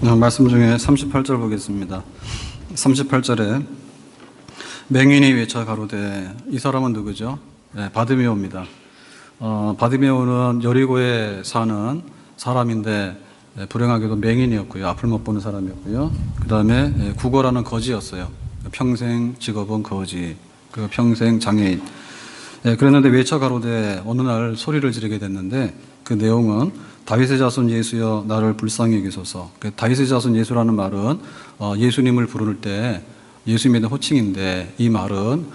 말씀 중에 38절 보겠습니다. 38절에 맹인이 외쳐 가로되, 이 사람은 누구죠? 네, 바디메오입니다. 바디메오는 여리고에 사는 사람인데 불행하게도 맹인이었고요. 앞을 못 보는 사람이었고요. 그 다음에 국어라는 거지였어요. 평생 직업은 거지, 그 평생 장애인. 그랬는데 외쳐 가로되 어느 날 소리를 지르게 됐는데, 그 내용은 다윗의 자손 예수여 나를 불쌍히 여기소서. 다윗의 자손 예수라는 말은 예수님을 부를 때 예수님에 대한 호칭인데, 이 말은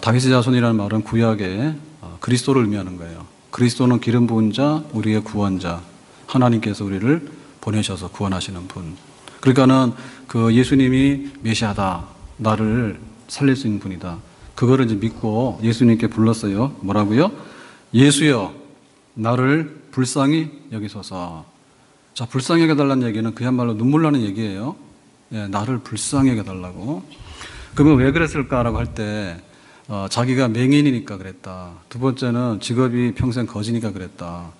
다윗의 자손이라는 말은 구약의 그리스도를 의미하는 거예요. 그리스도는 기름 부은 자, 우리의 구원자, 하나님께서 우리를 보내셔서 구원하시는 분. 그러니까는 그 예수님이 메시아다, 나를 살릴 수 있는 분이다. 그거를 이제 믿고 예수님께 불렀어요. 뭐라고요? 예수여 나를 불쌍히 여기소서. 자, 불쌍히 여겨달라는 얘기는 그야말로 눈물 나는 얘기예요. 나를 불쌍히 여겨달라고. 그러면 왜 그랬을까라고 할 때 자기가 맹인이니까 그랬다. 두 번째는 직업이 평생 거지니까 그랬다.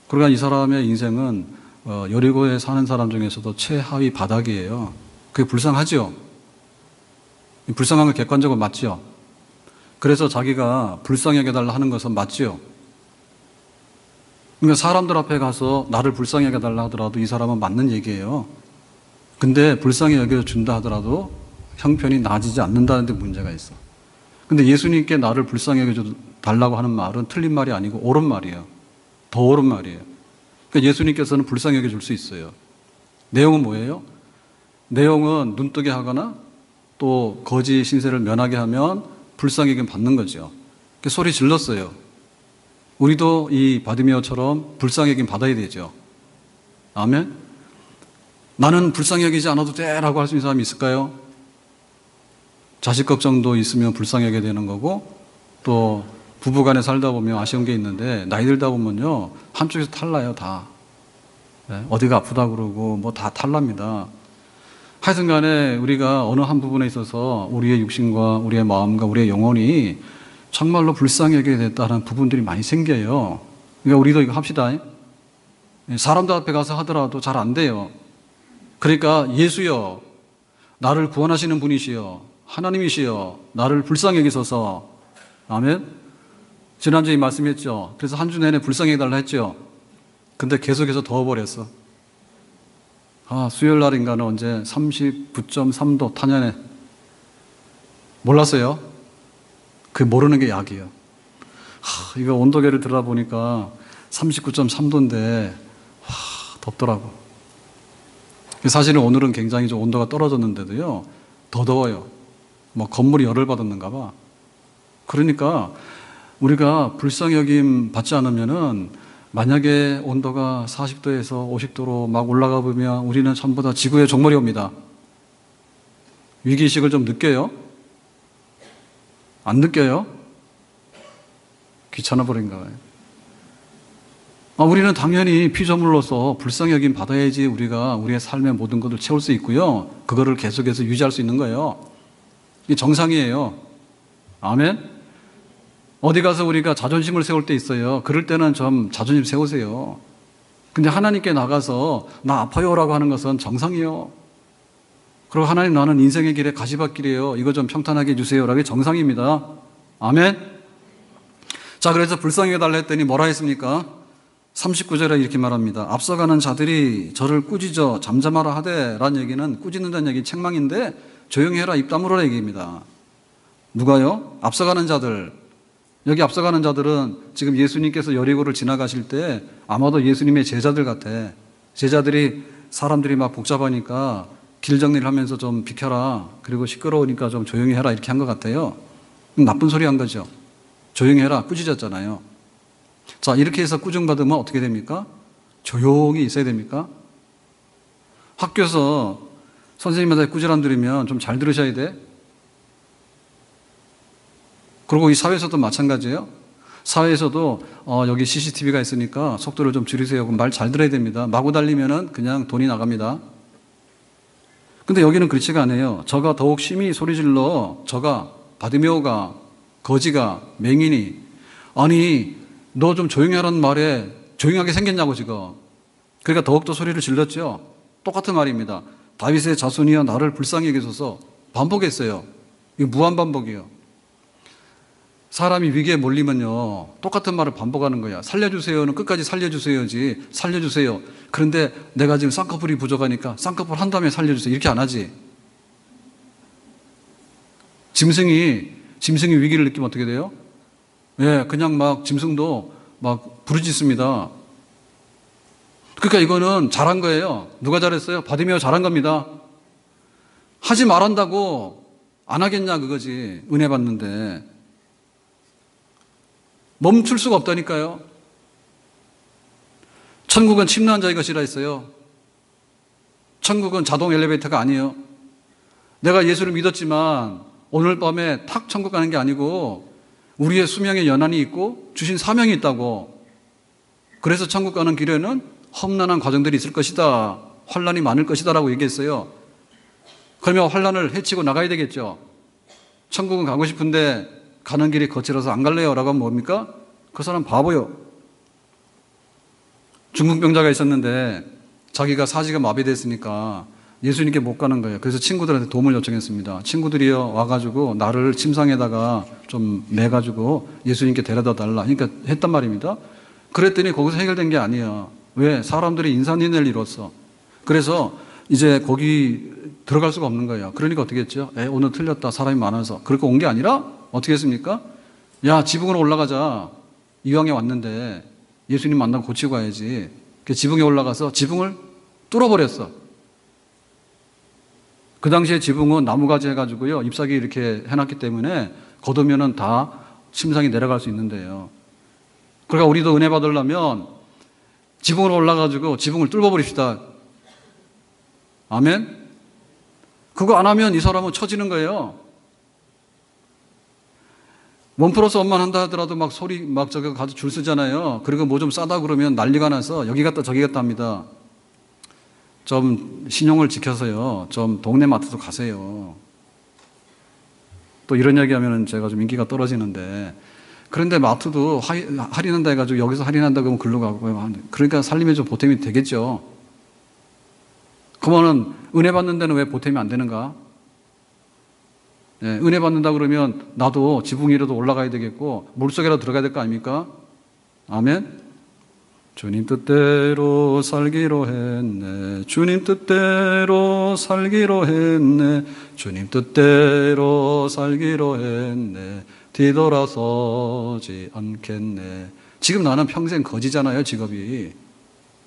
그러니까 이 사람의 인생은 여리고에 사는 사람 중에서도 최하위 바닥이에요. 그게 불쌍하죠? 불쌍한 건 객관적으로 맞죠? 그래서 자기가 불쌍히 여겨달라 하는 것은 맞죠? 그러니까 사람들 앞에 가서 나를 불쌍히 여겨달라 하더라도 이 사람은 맞는 얘기예요. 근데 불쌍히 여겨준다 하더라도 형편이 나아지지 않는다는 데 문제가 있어. 근데 예수님께 나를 불쌍히 여겨달라고 하는 말은 틀린 말이 아니고 옳은 말이에요. 더 옳은 말이에요. 그러니까 예수님께서는 불쌍히 여겨줄 수 있어요. 내용은 뭐예요? 내용은 눈뜨게 하거나 또 거지 신세를 면하게 하면 불쌍히 여김 받는 거죠. 그러니까 소리 질렀어요. 우리도 이 바디메오처럼 불쌍히 여김 받아야 되죠. 아멘? 나는 불쌍히 여기지 않아도 돼 라고 할 수 있는 사람이 있을까요? 자식 걱정도 있으면 불쌍히 여겨야 되는 거고, 또 부부간에 살다 보면 아쉬운 게 있는데 나이 들다 보면요 한쪽에서 탈나요. 다 어디가 아프다 그러고 뭐 다 탈납니다. 하여튼 간에 우리가 어느 한 부분에 있어서 우리의 육신과 우리의 마음과 우리의 영혼이 정말로 불쌍히 여겨야 됐다는 부분들이 많이 생겨요. 그러니까 우리도 이거 합시다. 사람들 앞에 가서 하더라도 잘 안 돼요. 그러니까 예수여 나를 구원하시는 분이시여 하나님이시여 나를 불쌍히 여기소서. 아멘. 지난주에 말씀했죠. 그래서 한 주 내내 불쌍히 해달라 했죠. 근데 계속해서 더워버렸어. 수요일 날인가는 언제 39.3도 탄현에 몰랐어요? 그 모르는 게 약이에요. 이거 온도계를 들어보니까 39.3도인데 덥더라고. 사실은 오늘은 굉장히 좀 온도가 떨어졌는데도요 더 더워요. 뭐 건물이 열을 받았는가 봐. 그러니까 우리가 불쌍히 여김 받지 않으면은 만약에 온도가 40도에서 50도로 막 올라가 보면 우리는 전부 다 지구의 종말이 옵니다. 위기의식을 좀 느껴요? 안 느껴요? 귀찮아 버린가 봐요. 우리는 당연히 피조물로서 불쌍히 여김 받아야지 우리가 우리의 삶의 모든 것을 채울 수 있고요. 그거를 계속해서 유지할 수 있는 거예요. 이게 정상이에요. 아멘? 어디 가서 우리가 자존심을 세울 때 있어요. 그럴 때는 좀 자존심 세우세요. 근데 하나님께 나가서 나 아파요라고 하는 것은 정상이에요. 그리고 하나님 나는 인생의 길에 가시밭길이에요. 이거 좀 평탄하게 해주세요. 라는 게 정상입니다. 아멘? 자, 그래서 불쌍히 해달라 했더니 뭐라 했습니까? 39절에 이렇게 말합니다. 앞서가는 자들이 저를 꾸짖어 잠잠하라 하되 라는 얘기는 꾸짖는다는 얘기 책망인데 조용히 해라 입 다물어라 얘기입니다. 누가요? 앞서가는 자들. 여기 앞서가는 자들은 지금 예수님께서 여리고를 지나가실 때 아마도 예수님의 제자들 같아. 제자들이 사람들이 막 복잡하니까 길 정리를 하면서 좀 비켜라. 그리고 시끄러우니까 좀 조용히 해라. 이렇게 한 것 같아요. 나쁜 소리 한 거죠. 조용히 해라. 꾸짖었잖아요. 자, 이렇게 해서 꾸중받으면 어떻게 됩니까? 조용히 있어야 됩니까? 학교에서 선생님한테 꾸지람 들으면 좀 잘 들으셔야 돼. 그리고 이 사회에서도 마찬가지예요. 사회에서도 여기 CCTV가 있으니까 속도를 좀 줄이세요. 말 잘 들어야 됩니다. 마구 달리면은 그냥 돈이 나갑니다. 근데 여기는 그렇지가 않아요. 저가 더욱 심히 소리질러 저가 바디메오가 거지가 맹인이 아니 너 좀 조용히 하라는 말에 조용하게 생겼냐고 지금. 그러니까 더욱더 소리를 질렀죠. 똑같은 말입니다. 다윗의 자손이여 나를 불쌍히 여기소서. 반복했어요. 이거 무한반복이에요. 사람이 위기에 몰리면요, 똑같은 말을 반복하는 거야. 살려주세요는 끝까지 살려주세요지. 살려주세요. 그런데 내가 지금 쌍꺼풀이 부족하니까 쌍꺼풀 한 다음에 살려주세요. 이렇게 안 하지. 짐승이 위기를 느끼면 어떻게 돼요? 예, 그냥 막 짐승도 막 부르짖습니다. 그러니까 이거는 잘한 거예요. 누가 잘했어요? 바디메오 잘한 겁니다. 하지 말한다고 안 하겠냐 그거지. 은혜 받는데. 멈출 수가 없다니까요. 천국은 침노한 자의 것이라 했어요. 천국은 자동 엘리베이터가 아니에요. 내가 예수를 믿었지만 오늘 밤에 탁 천국 가는 게 아니고 우리의 수명의 연한이 있고 주신 사명이 있다고. 그래서 천국 가는 길에는 험난한 과정들이 있을 것이다. 환난이 많을 것이다 라고 얘기했어요. 그러면 환난을 헤치고 나가야 되겠죠. 천국은 가고 싶은데 가는 길이 거칠어서 안 갈래요 라고 하면 뭡니까? 그 사람 바보요. 중풍병자가 있었는데 자기가 사지가 마비됐으니까 예수님께 못 가는 거예요. 그래서 친구들한테 도움을 요청했습니다. 친구들이요 와가지고 나를 침상에다가 좀 매가지고 예수님께 데려다 달라. 그러니까 했단 말입니다. 그랬더니 거기서 해결된 게 아니에요. 왜? 사람들이 인산인해를 이뤘어. 그래서 이제 거기 들어갈 수가 없는 거예요. 그러니까 어떻게 했죠? 오늘 틀렸다. 사람이 많아서. 그렇게 온 게 아니라 어떻게 했습니까? 야, 지붕으로 올라가자. 이왕에 왔는데 예수님 만나고 고치고 가야지. 지붕에 올라가서 지붕을 뚫어버렸어. 그 당시에 지붕은 나무가지 해가지고요. 잎사귀 이렇게 해놨기 때문에 걷으면은 다 침상이 내려갈 수 있는데요. 그러니까 우리도 은혜 받으려면 지붕으로 올라가지고 지붕을 뚫어버립시다. 아멘? 그거 안 하면 이 사람은 처지는 거예요. 원 플러스 원만 한다 하더라도 막 소리 막 저기 가서 줄 쓰잖아요. 그리고 뭐 좀 싸다 그러면 난리가 나서 여기 갔다 저기 갔다 합니다. 좀 신용을 지켜서요. 좀 동네 마트도 가세요. 또 이런 얘기 하면은 제가 좀 인기가 떨어지는데, 그런데 마트도 할인한다 해가지고 여기서 할인한다고 하면 글로 가고, 그러니까 살림에 좀 보탬이 되겠죠. 그러면은 은혜 받는 데는 왜 보탬이 안 되는가? 네, 은혜 받는다 그러면 나도 지붕 위로도 올라가야 되겠고 물속에라도 들어가야 될 거 아닙니까? 아멘? 주님 뜻대로 살기로 했네. 주님 뜻대로 살기로 했네. 주님 뜻대로 살기로 했네. 뒤돌아서지 않겠네. 지금 나는 평생 거지잖아요, 직업이.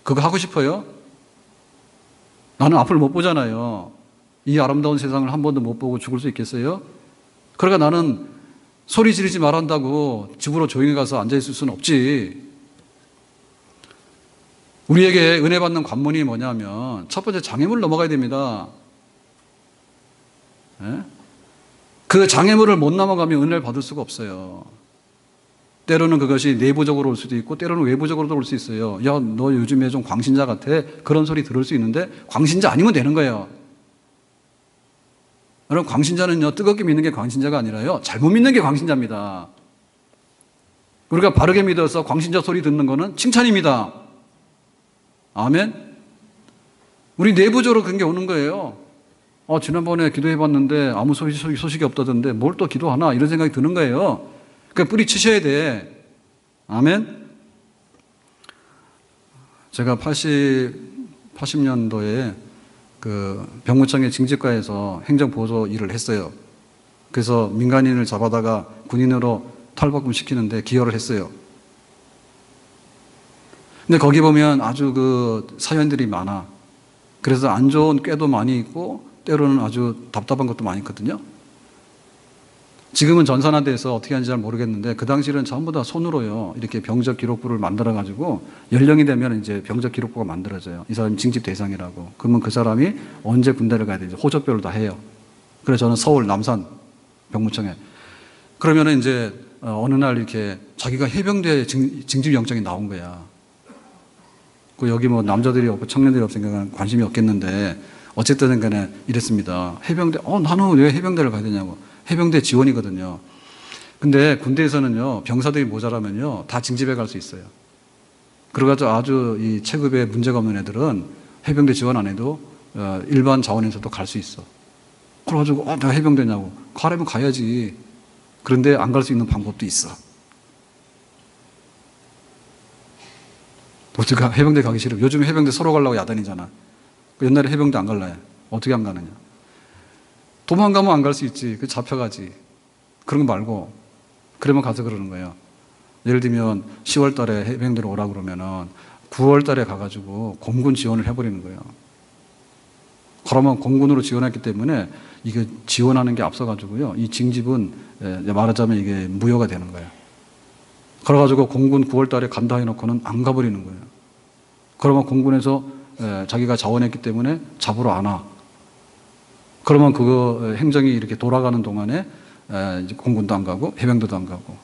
그거 하고 싶어요? 나는 앞을 못 보잖아요. 이 아름다운 세상을 한 번도 못 보고 죽을 수 있겠어요? 그러니까 나는 소리 지르지 말한다고 집으로 조용히 가서 앉아있을 수는 없지. 우리에게 은혜 받는 관문이 뭐냐면 첫 번째 장애물을 넘어가야 됩니다. 네? 그 장애물을 못 넘어가면 은혜를 받을 수가 없어요. 때로는 그것이 내부적으로 올 수도 있고 때로는 외부적으로도 올 수 있어요. 야, 너 요즘에 좀 광신자 같아. 그런 소리 들을 수 있는데 광신자 아니면 되는 거예요. 여러분, 광신자는요, 뜨겁게 믿는 게 광신자가 아니라요, 잘못 믿는 게 광신자입니다. 우리가 바르게 믿어서 광신자 소리 듣는 거는 칭찬입니다. 아멘? 우리 내부적으로 그런 게 오는 거예요. 지난번에 기도해 봤는데 아무 소식이 없다던데 뭘 또 기도하나? 이런 생각이 드는 거예요. 그러니까 뿌리 치셔야 돼. 아멘? 제가 80년도에 그 병무청의 징집과에서 행정보조 일을 했어요. 그래서 민간인을 잡아다가 군인으로 탈바꿈 시키는데 기여를 했어요. 근데 거기 보면 아주 그 사연들이 많아. 그래서 안 좋은 꾀도 많이 있고 때로는 아주 답답한 것도 많이 있거든요. 지금은 전산화돼서 어떻게 하는지 잘 모르겠는데 그 당시에는 전부 다 손으로요, 이렇게 병적 기록부를 만들어 가지고 연령이 되면 이제 병적 기록부가 만들어져요. 이 사람이 징집 대상이라고. 그러면 그 사람이 언제 군대를 가야 되는지 호적별로 다 해요. 그래서 저는 서울 남산 병무청에, 그러면은 이제 어느 날 이렇게 자기가 해병대 징집 영장이 나온 거야. 그 여기 뭐 남자들이 없고 청년들이 없으니까 관심이 없겠는데 어쨌든 간에 이랬습니다. 해병대, 나는 왜 해병대를 가야 되냐고. 해병대 지원이거든요. 근데 군대에서는요, 병사들이 모자라면요, 다 징집해 갈 수 있어요. 그래가지고 아주 이 체급에 문제가 없는 애들은 해병대 지원 안 해도 일반 자원에서도 갈 수 있어. 그래가지고 내가 해병대냐고. 가려면 가야지. 그런데 안 갈 수 있는 방법도 있어. 어떻게 해병대 가기 싫어? 요즘 해병대 서로 가려고 야단이잖아. 옛날에 해병대 안 갈래. 어떻게 안 가느냐? 도망가면 안 갈 수 있지. 그 잡혀가지. 그런 거 말고 그러면 가서 그러는 거예요. 예를 들면 10월 달에 해병대로 오라 그러면은 9월 달에 가가지고 공군 지원을 해버리는 거예요. 그러면 공군으로 지원했기 때문에 이게 지원하는 게 앞서가지고요. 이 징집은 말하자면 이게 무효가 되는 거예요. 그래가지고 공군 9월 달에 간다 해놓고는 안 가버리는 거예요. 그러면 공군에서 자기가 자원했기 때문에 잡으러 안 와. 그러면 그거 행정이 이렇게 돌아가는 동안에 이제 공군도 안 가고 해병대도 안 가고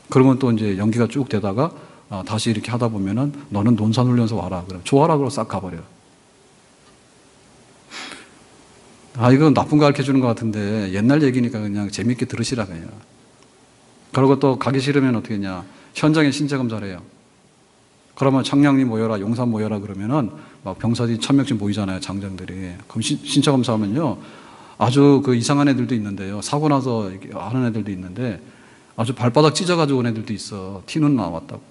그러면 또 이제 연기가 쭉 되다가 다시 이렇게 하다 보면은 너는 논산훈련소 와라. 그럼 좋아라. 그러고 싹 가버려요. 이건 나쁜 거 가르쳐 주는 것 같은데 옛날 얘기니까 그냥 재밌게 들으시라 그냥. 그리고 또 가기 싫으면 어떻게 했냐. 현장에 신체 검사를 해요. 그러면 청량리 모여라, 용산 모여라 그러면은 막 병사들이 1000명씩 모이잖아요, 장장들이. 그럼 신체 검사하면요. 아주 그 이상한 애들도 있는데요. 사고 나서 하는 애들도 있는데 아주 발바닥 찢어가지고 온 애들도 있어. 티는 나왔다고.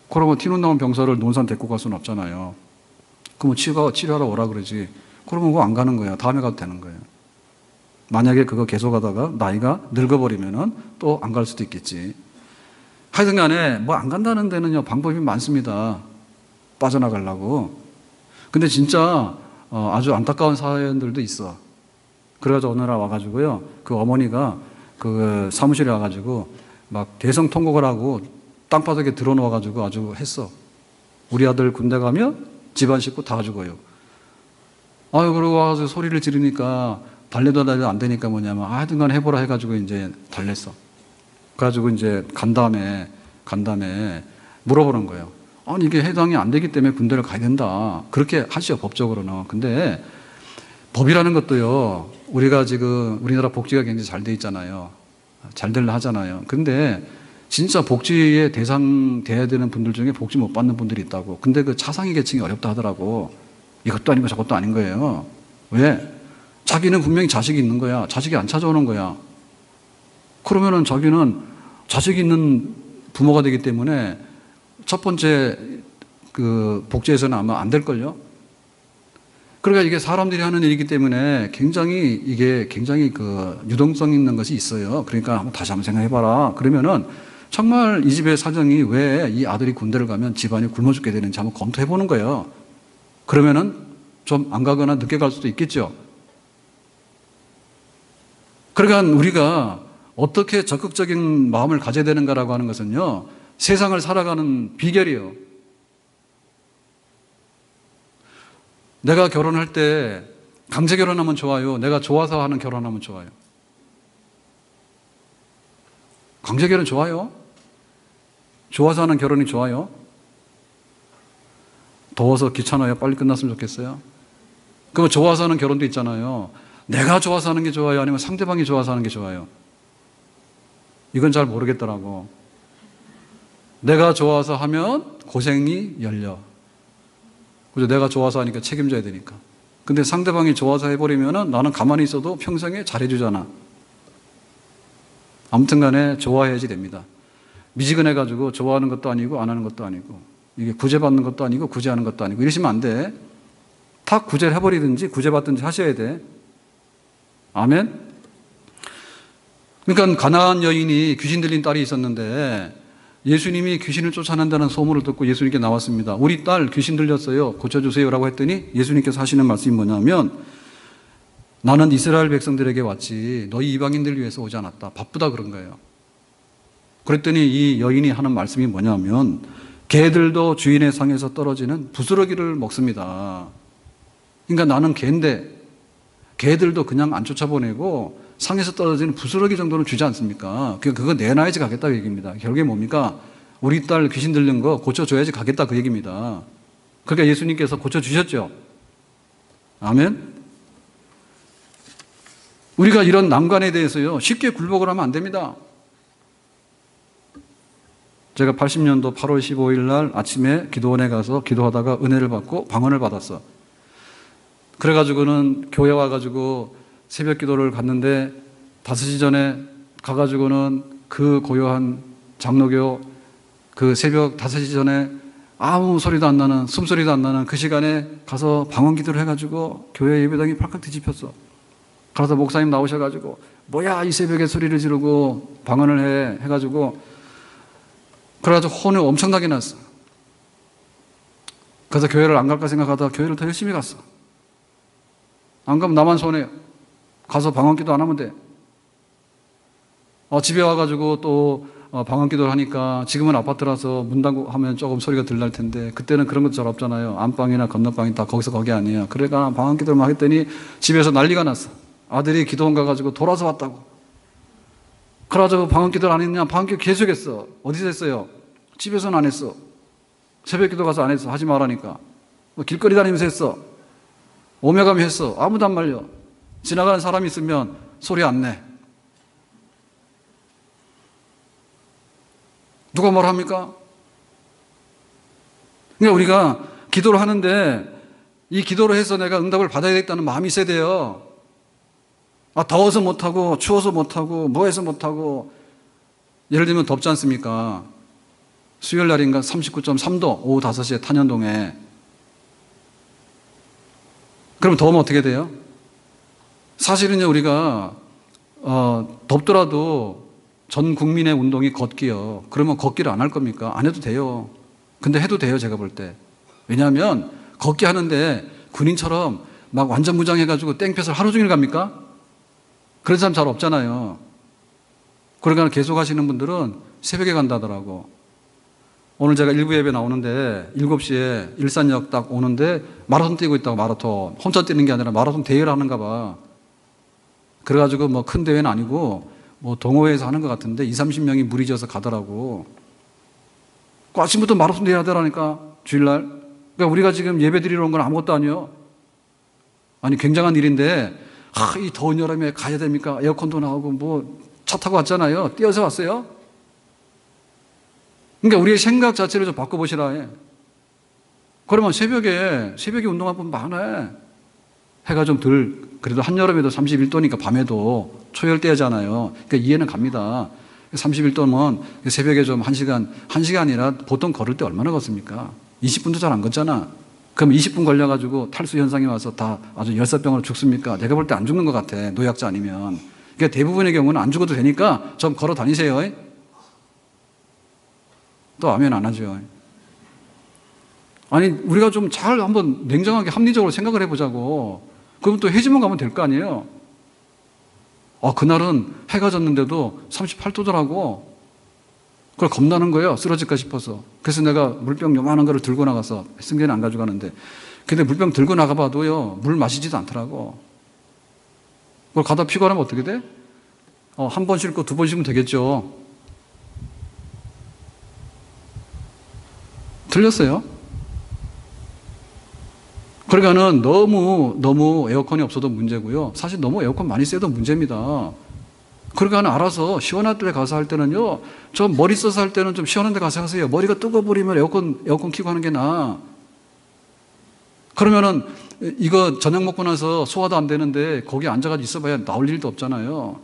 그러면 티는 나온 병사를 논산 데리고 갈 수는 없잖아요. 그러면 치료하러 오라 그러지. 그러면 그거 안 가는 거예요. 다음에 가도 되는 거예요. 만약에 그거 계속하다가 나이가 늙어버리면은 또 안 갈 수도 있겠지. 하여튼 간에 뭐 안 간다는 데는요, 방법이 많습니다. 빠져나가려고. 근데 진짜 아주 안타까운 사연들도 있어. 그래가지고 어느 날 와가지고요, 그 어머니가 그 사무실에 와가지고 막 대성통곡을 하고 땅바닥에 들어놓아가지고 아주 했어. 우리 아들 군대 가면 집안 식구 다 죽어요. 그러고 와서 소리를 지르니까 달래도 안 되니까 뭐냐면 하여튼간 해보라 해가지고 이제 달랬어. 그래가지고 이제 간 다음에 물어보는 거예요. 아니 이게 해당이 안 되기 때문에 군대를 가야 된다. 그렇게 하시죠 법적으로는. 근데 법이라는 것도요. 우리가 지금 우리나라 복지가 굉장히 잘 돼 있잖아요. 잘 되려 하잖아요. 근데 진짜 복지의 대상 돼야 되는 분들 중에 복지 못 받는 분들이 있다고. 근데 그 차상위 계층이 어렵다 하더라고. 이것도 아니고 저것도 아닌 거예요. 왜? 자기는 분명히 자식이 있는 거야. 자식이 안 찾아오는 거야. 그러면은 자기는 자식이 있는 부모가 되기 때문에 첫 번째 그 복지에서는 아마 안 될걸요? 그러니까 이게 사람들이 하는 일이기 때문에 굉장히 그 유동성 있는 것이 있어요. 그러니까 다시 한번 생각해봐라. 그러면은 정말 이 집의 사정이 왜 이 아들이 군대를 가면 집안이 굶어 죽게 되는지 한번 검토해보는 거예요. 그러면은 좀 안 가거나 늦게 갈 수도 있겠죠. 그러니까 우리가 어떻게 적극적인 마음을 가져야 되는가라고 하는 것은요, 세상을 살아가는 비결이에요. 내가 결혼할 때 강제 결혼하면 좋아요? 내가 좋아서 하는 결혼하면 좋아요? 강제 결혼 좋아요? 좋아서 하는 결혼이 좋아요? 더워서 귀찮아요? 빨리 끝났으면 좋겠어요? 그럼 좋아서 하는 결혼도 있잖아요. 내가 좋아서 하는 게 좋아요? 아니면 상대방이 좋아서 하는 게 좋아요? 이건 잘 모르겠더라고. 내가 좋아서 하면 고생이 열려. 그죠? 내가 좋아서 하니까 책임져야 되니까. 근데 상대방이 좋아서 해버리면은 나는 가만히 있어도 평생에 잘해주잖아. 아무튼 간에 좋아해야지 됩니다. 미지근해가지고 좋아하는 것도 아니고 안 하는 것도 아니고 이게 구제받는 것도 아니고 구제하는 것도 아니고 이러시면 안 돼. 다 구제를 해버리든지 구제받든지 하셔야 돼. 아멘? 그러니까 가나안 여인이 귀신 들린 딸이 있었는데 예수님이 귀신을 쫓아낸다는 소문을 듣고 예수님께 나왔습니다. 우리 딸 귀신 들렸어요. 고쳐주세요라고 했더니 예수님께서 하시는 말씀이 뭐냐면 나는 이스라엘 백성들에게 왔지 너희 이방인들 위해서 오지 않았다. 바쁘다 그런 거예요. 그랬더니 이 여인이 하는 말씀이 뭐냐면 개들도 주인의 상에서 떨어지는 부스러기를 먹습니다. 그러니까 나는 개인데 개들도 그냥 안 쫓아보내고 상에서 떨어지는 부스러기 정도는 주지 않습니까? 그거 내놔야지 가겠다 그 얘기입니다. 결국에 뭡니까? 우리 딸 귀신 들린 거 고쳐줘야지 가겠다 그 얘기입니다. 그러니까 예수님께서 고쳐주셨죠. 아멘? 우리가 이런 난관에 대해서요 쉽게 굴복을 하면 안 됩니다. 제가 80년도 8월 15일 날 아침에 기도원에 가서 기도하다가 은혜를 받고 방언을 받았어. 그래가지고는 교회 와가지고 새벽 기도를 갔는데 5시 전에 가가지고는 그 고요한 장로교 그 새벽 5시 전에 아무 소리도 안 나는, 숨소리도 안 나는 그 시간에 가서 방언 기도를 해가지고 교회 예배당이 팔칵 뒤집혔어. 그래서 목사님 나오셔가지고 뭐야 이 새벽에 소리를 지르고 방언을 해가지고 그래가지고 혼이 엄청나게 났어. 그래서 교회를 안 갈까 생각하다가 교회를 더 열심히 갔어. 안 가면 나만 손해요. 가서 방언 기도 안 하면 돼. 집에 와가지고 또 방언 기도를 하니까 지금은 아파트라서 문 닫고 하면 조금 소리가 덜 날 텐데 그때는 그런 것도 잘 없잖아요. 안방이나 건너방이 다 거기서 거기 아니에요. 그러니까 방언 기도를 막 했더니 집에서 난리가 났어. 아들이 기도원 가가지고 돌아서 왔다고. 그래가지고 방언 기도를 안 했냐? 방언 기도 계속 했어. 어디서 했어요? 집에서는 안 했어. 새벽 기도 가서 안 했어. 하지 말라니까. 길거리 다니면서 했어. 오며 가며 했어. 아무도 안 말려. 지나가는 사람이 있으면 소리 안 내. 누가 뭘 합니까? 그러니까 우리가 기도를 하는데 이 기도를 해서 내가 응답을 받아야겠다는 마음이 있어야 돼요. 더워서 못하고 추워서 못하고 뭐해서 못하고 예를 들면 덥지 않습니까? 수요일 날인가 39.3도 오후 5시에 탄현동에. 그럼 더우면 어떻게 돼요? 사실은요 우리가 덥더라도 전 국민의 운동이 걷기요. 그러면 걷기를 안 할 겁니까? 안 해도 돼요. 근데 해도 돼요 제가 볼 때. 왜냐하면 걷기 하는데 군인처럼 막 완전 무장해가지고 땡볕을 하루 종일 갑니까? 그런 사람 잘 없잖아요. 그러니까 계속 하시는 분들은 새벽에 간다더라고. 오늘 제가 일부 예배 나오는데 7시에 일산역 딱 오는데 마라톤 뛰고 있다고. 마라톤 혼자 뛰는 게 아니라 마라톤 대회를 하는가 봐. 그래가지고 뭐 큰 대회는 아니고 뭐 동호회에서 하는 것 같은데 20-30명이 무리지어서 가더라고. 그 아침부터 마라톤 대회 하더라니까 주일날. 그러니까 우리가 지금 예배 드리러 온 건 아무것도 아니에요. 아니 굉장한 일인데 이 더운 여름에 가야 됩니까? 에어컨도 나오고 뭐 차 타고 왔잖아요. 뛰어서 왔어요. 그러니까 우리의 생각 자체를 좀 바꿔보시라 해. 그러면 새벽에 운동할 분 많아. 해가 좀 그래도 한여름에도 31도니까 밤에도 초열대잖아요. 그러니까 이해는 갑니다. 31도면 새벽에 좀 1시간이라 보통 걸을 때 얼마나 걷습니까? 20분도 잘 안 걷잖아. 그럼 20분 걸려가지고 탈수 현상이 와서 다 아주 열사병으로 죽습니까? 내가 볼 때 안 죽는 것 같아. 노약자 아니면. 그러니까 대부분의 경우는 안 죽어도 되니까 좀 걸어 다니세요. 또 아멘 안 하죠. 아니 우리가 좀 잘 한번 냉정하게 합리적으로 생각을 해보자고. 그럼 또 해지문 가면 될 거 아니에요. 그날은 해가 졌는데도 38도더라고. 그걸 겁나는 거예요. 쓰러질까 싶어서. 그래서 내가 물병 요만한 거를 들고 나가서 승재는 안 가져가는데 근데 물병 들고 나가봐도요 물 마시지도 않더라고. 그걸 가다 피곤하면 어떻게 돼? 한 번 싣고 2번 싣으면 되겠죠. 틀렸어요? 그러니까는 너무 에어컨이 없어도 문제고요. 사실 너무 에어컨 많이 쐬도 문제입니다. 그러니까 알아서 시원한 데 가서 할 때는요, 저 머리 써서 할 때는 좀 시원한 데 가서 하세요. 머리가 뜨거워버리면 에어컨 켜고 하는 게 나아. 그러면은 이거 저녁 먹고 나서 소화도 안 되는데 거기 앉아가지고 있어봐야 나올 일도 없잖아요.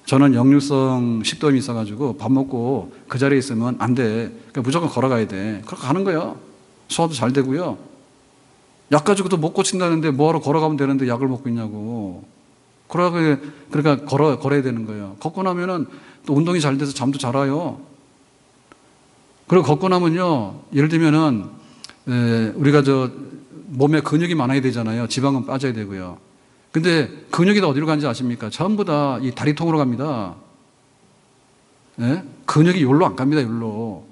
저는 역류성 식도염이 있어가지고 밥 먹고 그 자리에 있으면 안 돼. 그러니까 무조건 걸어가야 돼. 그렇게 가는 거예요. 소화도 잘 되고요. 약 가지고도 못 고친다는데 뭐하러 걸어가면 되는데 약을 먹고 있냐고. 그러니까 걸어야 되는 거예요. 걷고 나면은 또 운동이 잘 돼서 잠도 잘 와요. 그리고 걷고 나면요, 예를 들면은 우리가 몸에 근육이 많아야 되잖아요. 지방은 빠져야 되고요. 근데 근육이 다 어디로 가는지 아십니까? 전부 다 이 다리통으로 갑니다. 예? 근육이 여기로 안 갑니다. 여기로.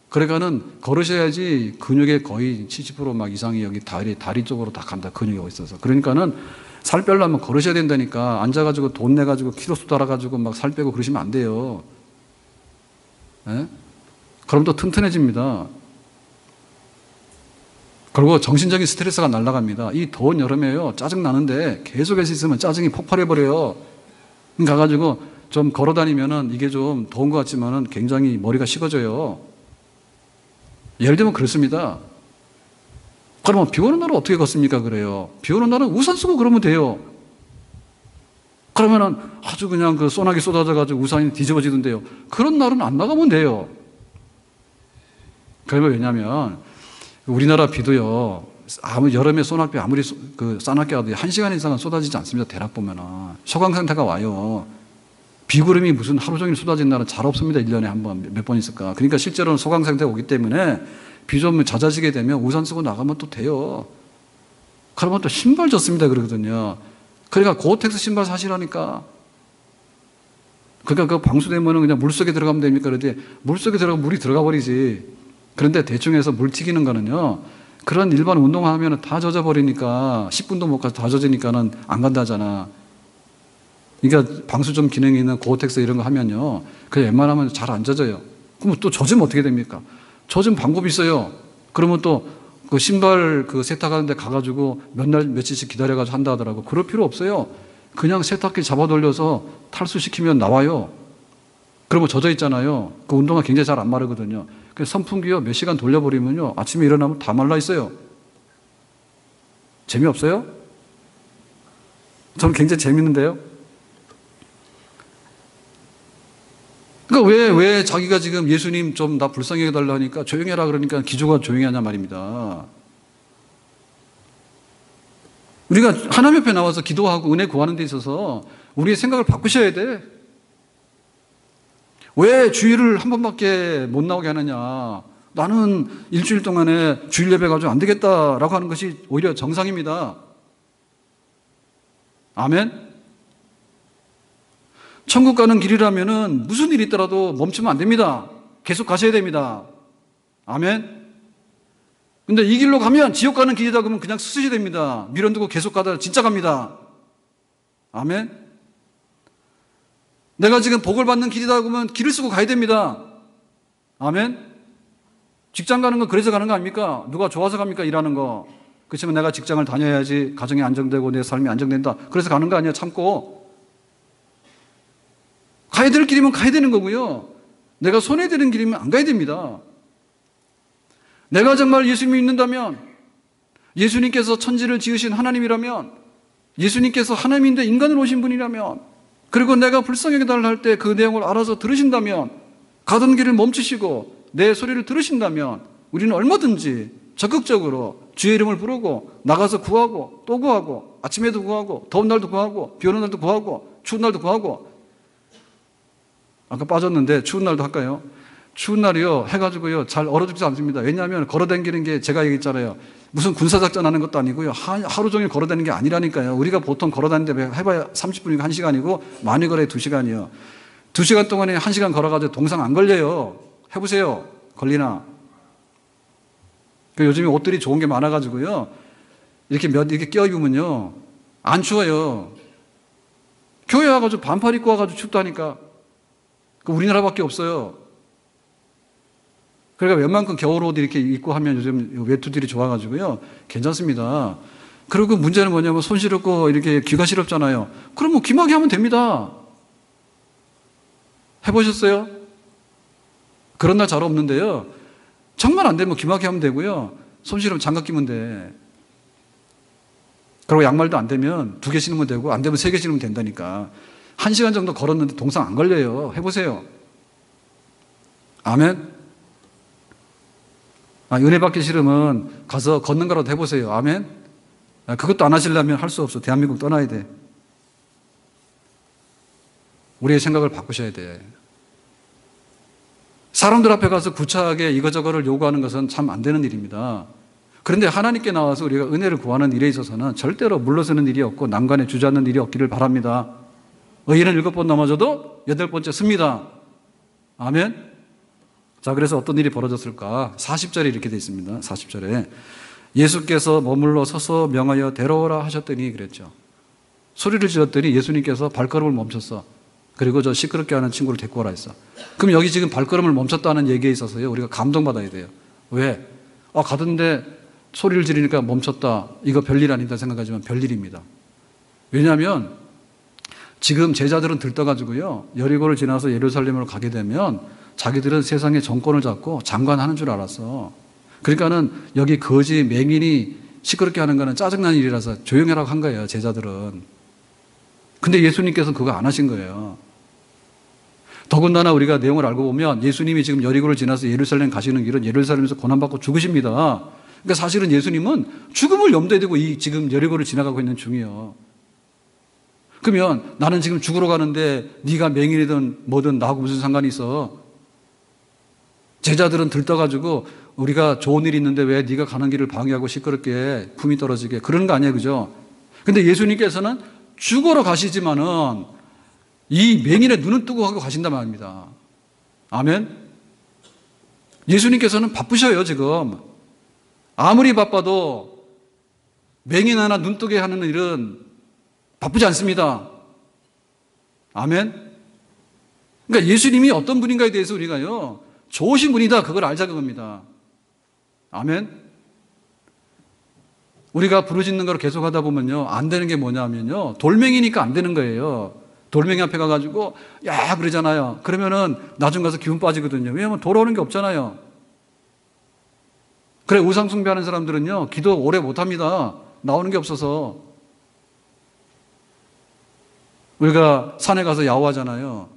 그러니까는 걸으셔야지 근육의 거의 70% 이상이 여기 다리 쪽으로 다 간다. 근육이 여기 있어서. 그러니까는 살 빼려면 걸으셔야 된다니까. 앉아가지고 돈 내가지고 키로수 달아가지고 막 살 빼고 그러시면 안 돼요. 예? 그럼 또 튼튼해집니다. 그리고 정신적인 스트레스가 날아갑니다. 이 더운 여름에요. 짜증 나는데 계속해서 있으면 짜증이 폭발해버려요. 가가지고 좀 걸어 다니면은 이게 좀 더운 것 같지만은 굉장히 머리가 식어져요. 예를 들면 그렇습니다. 그러면 비 오는 날은 어떻게 걷습니까? 그래요. 비 오는 날은 우산 쓰고 그러면 돼요. 그러면은 아주 그냥 그 소나기 쏟아져가지고 우산이 뒤집어지던데요. 그런 날은 안 나가면 돼요. 그러면 왜냐면 우리나라 비도요. 여름에 소낙비 아무리 싸납게 와도 1시간 이상은 쏟아지지 않습니다. 대략 보면은. 소강 상태가 와요. 비구름이 무슨 하루 종일 쏟아진 날은 잘 없습니다. 1년에 한 번, 몇 번 있을까. 그러니까 실제로는 소강 상태가 오기 때문에 비 좀 잦아지게 되면 우산 쓰고 나가면 또 돼요. 그러면 또 신발 젖습니다. 그러거든요. 그러니까 고어텍스 신발 사시라니까. 그러니까 그 방수되면은 그냥 물 속에 들어가면 됩니까? 그런데 물 속에 들어가면 물이 들어가 버리지. 그런데 대충 해서 물 튀기는 거는요. 그런 일반 운동하면은 다 젖어버리니까 10분도 못 가서 다 젖으니까는 안 간다잖아. 그러니까 방수 좀 기능이 있는 고어텍스 이런 거 하면요. 그 웬만하면 잘 안 젖어요. 그럼 또 젖으면 어떻게 됩니까? 젖은 방법이 있어요. 그러면 또 그 신발 그 세탁하는 데 가가지고 몇 날, 며칠씩 기다려가지고 한다 하더라고. 그럴 필요 없어요. 그냥 세탁기 잡아 돌려서 탈수시키면 나와요. 그러면 젖어 있잖아요. 그 운동화 굉장히 잘 안 마르거든요. 그래서 선풍기요, 몇 시간 돌려버리면요. 아침에 일어나면 다 말라 있어요. 재미없어요? 저는 굉장히 재밌는데요. 그러니까 왜 자기가 지금 예수님 좀 나 불쌍히 해달라 하니까 조용히 해라 그러니까 기조가 조용히 하냐 말입니다. 우리가 하나님 옆에 나와서 기도하고 은혜 구하는 데 있어서 우리의 생각을 바꾸셔야 돼. 왜 주일을 한 번밖에 못 나오게 하느냐. 나는 일주일 동안에 주일 예배 가지고 안 되겠다라고 하는 것이 오히려 정상입니다. 아멘? 천국 가는 길이라면은 무슨 일이 있더라도 멈추면 안 됩니다. 계속 가셔야 됩니다. 아멘? 근데 이 길로 가면 지옥 가는 길이다 그러면 그냥 쓰셔야 됩니다. 미련 두고 계속 가다 진짜 갑니다. 아멘? 내가 지금 복을 받는 길이다 그러면 길을 쓰고 가야 됩니다. 아멘? 직장 가는 건 그래서 가는 거 아닙니까? 누가 좋아서 갑니까? 일하는 거. 그렇지만 내가 직장을 다녀야지 가정이 안정되고 내 삶이 안정된다. 그래서 가는 거 아니야. 참고. 가야 될 길이면 가야 되는 거고요. 내가 손해되는 길이면 안 가야 됩니다. 내가 정말 예수님을 믿는다면, 예수님께서 천지를 지으신 하나님이라면, 예수님께서 하나님인데 인간으로 오신 분이라면, 그리고 내가 불쌍하게 달라 할 때 그 내용을 알아서 들으신다면, 가던 길을 멈추시고 내 소리를 들으신다면 우리는 얼마든지 적극적으로 주의 이름을 부르고 나가서 구하고 또 구하고 아침에도 구하고 더운 날도 구하고 비 오는 날도 구하고 추운 날도 구하고. 아까 빠졌는데 추운 날도 할까요? 추운 날이요 해가지고요 잘 얼어 죽지 않습니다. 왜냐하면 걸어다니는 게 제가 얘기했잖아요. 무슨 군사작전 하는 것도 아니고요. 하루 종일 걸어다니는 게 아니라니까요. 우리가 보통 걸어다니는데 해봐야 30분이고 1시간이고 많이 걸어야 2시간이요. 2시간 동안에 1시간 걸어가지고 동상 안 걸려요. 해보세요. 걸리나? 요즘에 옷들이 좋은 게 많아가지고요. 이렇게 껴입으면요. 안 추워요. 교회 와가지고 반팔 입고 와가지고 춥다니까. 우리나라밖에 없어요. 그러니까 웬만큼 겨울옷 이렇게 입고 하면 요즘 외투들이 좋아가지고요. 괜찮습니다. 그리고 문제는 뭐냐면 손 시렵고 이렇게 귀가 시렵잖아요. 그럼 뭐 귀마개 하면 됩니다. 해보셨어요? 그런 날 잘 없는데요. 정말 안 되면 귀마개 하면 되고요. 손 시렵면 장갑 끼면 돼. 그리고 양말도 안 되면 2개 신으면 되고 안 되면 3개 신으면 된다니까. 1시간 정도 걸었는데 동상 안 걸려요. 해보세요. 아멘? 은혜 받기 싫으면 가서 걷는 거라도 해보세요. 아멘? 그것도 안 하시려면 할 수 없어. 대한민국 떠나야 돼. 우리의 생각을 바꾸셔야 돼. 사람들 앞에 가서 구차하게 이거저거를 요구하는 것은 참 안 되는 일입니다. 그런데 하나님께 나와서 우리가 은혜를 구하는 일에 있어서는 절대로 물러서는 일이 없고 난관에 주저앉는 일이 없기를 바랍니다. 의인은 7번 넘어져도 8번째 씁니다. 아멘? 자, 그래서 어떤 일이 벌어졌을까? 40절에 이렇게 되어 있습니다. 40절에. 예수께서 머물러 서서 명하여 데려오라 하셨더니 그랬죠. 소리를 질렀더니 예수님께서 발걸음을 멈췄어. 그리고 저 시끄럽게 하는 친구를 데리고 오라 했어. 그럼 여기 지금 발걸음을 멈췄다는 얘기에 있어서요. 우리가 감동받아야 돼요. 왜? 가던데 소리를 지르니까 멈췄다. 이거 별일 아니다 생각하지만 별일입니다. 왜냐하면 지금 제자들은 들떠가지고요, 여리고를 지나서 예루살렘으로 가게 되면 자기들은 세상의 정권을 잡고 장관하는 줄 알았어. 그러니까는 여기 거지 맹인이 시끄럽게 하는 거는 짜증나는 일이라서 조용해라고 한 거예요, 제자들은. 근데 예수님께서는 그거 안 하신 거예요. 더군다나 우리가 내용을 알고 보면 예수님이 지금 여리고를 지나서 예루살렘 가시는 길은 예루살렘에서 고난받고 죽으십니다. 그러니까 사실은 예수님은 죽음을 염두에 두고 이 지금 여리고를 지나가고 있는 중이에요. 그러면 나는 지금 죽으러 가는데 네가 맹인이든 뭐든 나하고 무슨 상관이 있어? 제자들은 들떠가지고 우리가 좋은 일이 있는데 왜 네가 가는 길을 방해하고 시끄럽게 품이 떨어지게 그러는 거 아니에요, 그죠? 근데 예수님께서는 죽으러 가시지만은 이 맹인의 눈은 뜨고 하고 가신단 말입니다. 아멘? 예수님께서는 바쁘셔요, 지금. 아무리 바빠도 맹인 하나 눈 뜨게 하는 일은 바쁘지 않습니다. 아멘? 그러니까 예수님이 어떤 분인가에 대해서 우리가요, 좋으신 분이다, 그걸 알자는 겁니다. 아멘? 우리가 부르짖는 걸 계속 하다 보면요, 안 되는 게 뭐냐면요, 돌멩이니까 안 되는 거예요. 돌멩이 앞에 가가지고 야 그러잖아요. 그러면은 나중 가서 기운 빠지거든요. 왜냐하면 돌아오는 게 없잖아요. 그래, 우상 숭배하는 사람들은요, 기도 오래 못합니다. 나오는 게 없어서. 우리가 산에 가서 야호하잖아요.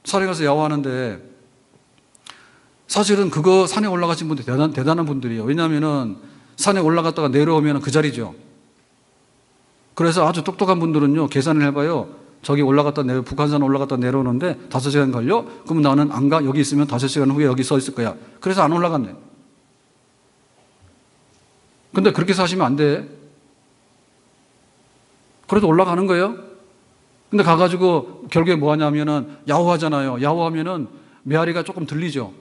산에 가서 야호하는데 사실은 그거 산에 올라가신 분들 대단한 분들이에요. 왜냐하면은 산에 올라갔다가 내려오면 그 자리죠. 그래서 아주 똑똑한 분들은요, 계산을 해봐요. 저기 올라갔다 북한산 올라갔다 내려오는데 5시간 걸려? 그러면 나는 안 가. 여기 있으면 5시간 후에 여기 서 있을 거야. 그래서 안 올라갔네. 근데 그렇게 사시면 안 돼. 그래도 올라가는 거예요. 근데 가가지고 결국에 뭐 하냐면은 야호하잖아요. 야호하면은 메아리가 조금 들리죠.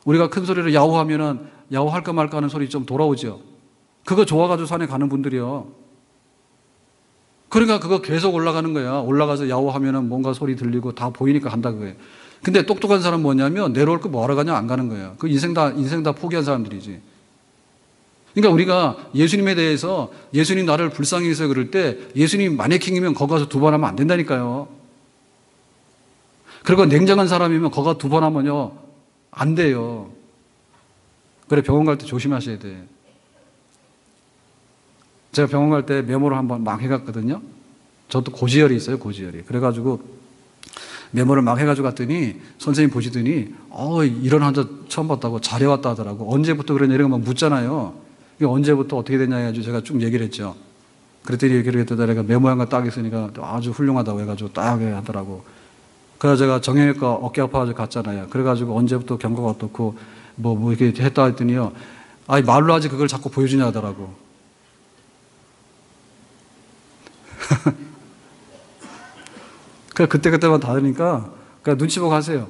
우리가 큰 소리로 야호하면은 야호할까 말까 하는 소리 좀 돌아오죠. 그거 좋아가지고 산에 가는 분들이요. 그러니까 그거 계속 올라가는 거야. 올라가서 야호하면은 뭔가 소리 들리고 다 보이니까 간다 그거예요. 근데 똑똑한 사람은 뭐냐면 내려올 거 뭐하러 가냐, 안 가는 거예요. 그 인생 다 포기한 사람들이지. 그러니까 우리가 예수님에 대해서 예수님 나를 불쌍히 해서 그럴 때 예수님 마네킹이면 거기 가서 2번 하면 안 된다니까요. 그리고 냉정한 사람이면 거기 가서 2번 하면요, 안 돼요. 그래, 병원 갈 때 조심하셔야 돼. 제가 병원 갈 때 메모를 한번 막 해갔거든요. 저도 고지혈이 있어요, 고지혈이. 그래가지고 메모를 막 해가지고 갔더니 선생님 보시더니 이런 환자 처음 봤다고 잘해왔다 하더라고. 언제부터 그러냐 이런 거 막 묻잖아요. 이게 언제부터 어떻게 됐냐 해가지고 제가 쭉 얘기를 했죠. 그랬더니 얘기를 했더니 내가 메모한 거 딱 있으니까 아주 훌륭하다고 해가지고 딱 하더라고. 그래서 제가 정형외과 어깨 아파가지고 갔잖아요. 그래가지고 언제부터 경과가 어떻고 뭐 이렇게 했다 했더니요, 말로 하지 그걸 자꾸 보여주냐 하더라고. 그때그때만 다르니까 그냥 눈치 보고 하세요.